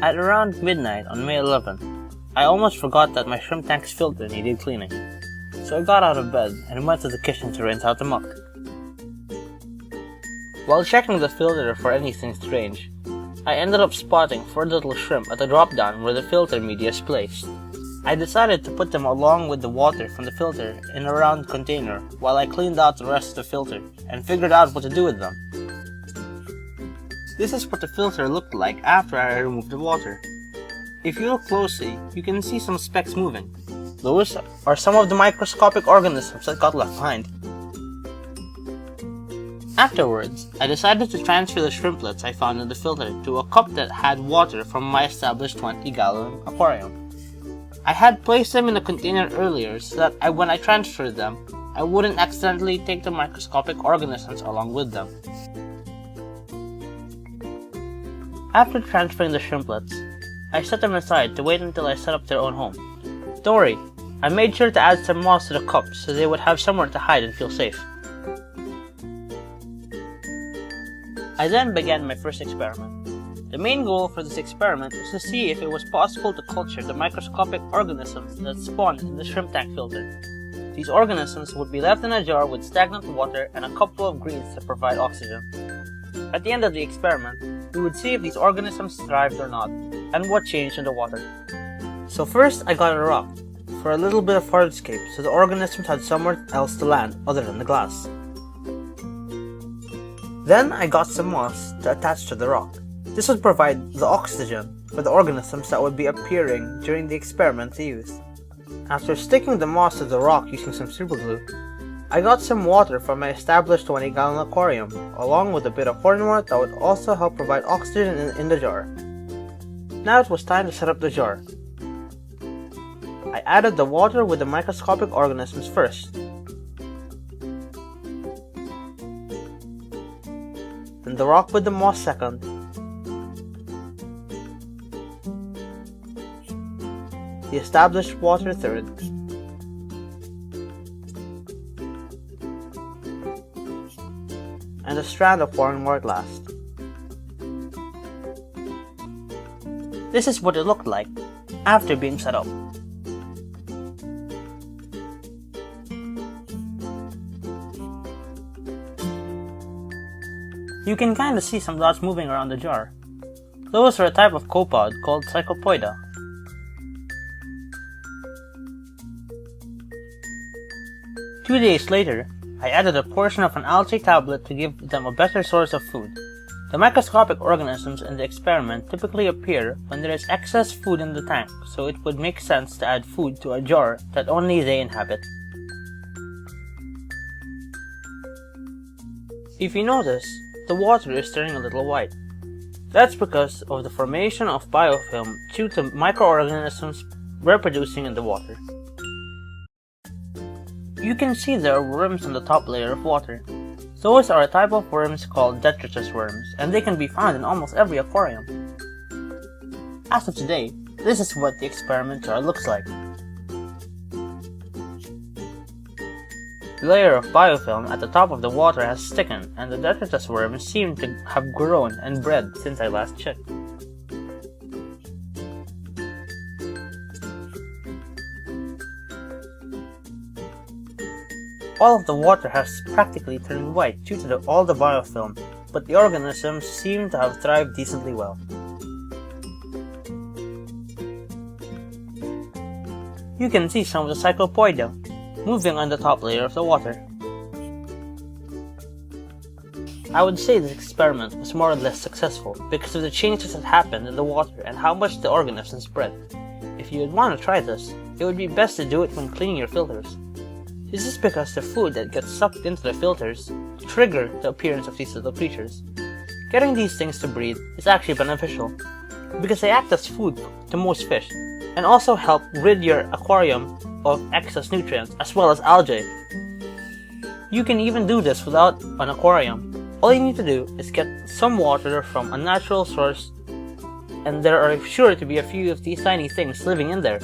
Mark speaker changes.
Speaker 1: At around midnight on May 11th, I almost forgot that my shrimp tank's filter needed cleaning. So I got out of bed and went to the kitchen to rinse out the muck. While checking the filter for anything strange, I ended up spotting 4 little shrimp at the drop-down where the filter media is placed. I decided to put them along with the water from the filter in a round container while I cleaned out the rest of the filter and figured out what to do with them. This is what the filter looked like after I removed the water. If you look closely, you can see some specks moving. Those are some of the microscopic organisms that got left behind. Afterwards, I decided to transfer the shrimplets I found in the filter to a cup that had water from my established 20-gallon aquarium. I had placed them in a container earlier so that when I transferred them, I wouldn't accidentally take the microscopic organisms along with them. After transferring the shrimplets, I set them aside to wait until I set up their own home. Don't worry, I made sure to add some moss to the cups so they would have somewhere to hide and feel safe. I then began my first experiment. The main goal for this experiment was to see if it was possible to culture the microscopic organisms that spawned in the shrimp tank filter. These organisms would be left in a jar with stagnant water and a couple of greens to provide oxygen. At the end of the experiment, we would see if these organisms thrived or not, and what changed in the water. So first I got a rock, for a little bit of hardscape so the organisms had somewhere else to land other than the glass. Then I got some moss to attach to the rock. This would provide the oxygen for the organisms that would be appearing during the experiment to use. After sticking the moss to the rock using some super glue, I got some water from my established 20-gallon aquarium, along with a bit of hornwort that would also help provide oxygen in the jar. Now it was time to set up the jar. I added the water with the microscopic organisms first. Then the rock with the moss second. The established water third. And a strand of hornwort last. This is what it looked like after being set up. You can kinda see some dots moving around the jar. Those are a type of copod called Psychopoida. Two days later, I added a portion of an algae tablet to give them a better source of food. The microscopic organisms in the experiment typically appear when there is excess food in the tank, so it would make sense to add food to a jar that only they inhabit. If you notice, the water is turning a little white. That's because of the formation of biofilm due to microorganisms reproducing in the water. You can see there are worms on the top layer of water. Those are a type of worms called detritus worms, and they can be found in almost every aquarium. As of today, this is what the experiment jar looks like. The layer of biofilm at the top of the water has thickened, and the detritus worms seem to have grown and bred since I last checked. All of the water has practically turned white due to all the biofilm, but the organisms seem to have thrived decently well. You can see some of the Psychopoida moving on the top layer of the water. I would say this experiment was more or less successful because of the changes that happened in the water and how much the organisms spread. If you would want to try this, it would be best to do it when cleaning your filters. This is because the food that gets sucked into the filters trigger the appearance of these little creatures. Getting these things to breed is actually beneficial because they act as food to most fish and also help rid your aquarium of excess nutrients as well as algae. You can even do this without an aquarium. All you need to do is get some water from a natural source, and there are sure to be a few of these tiny things living in there.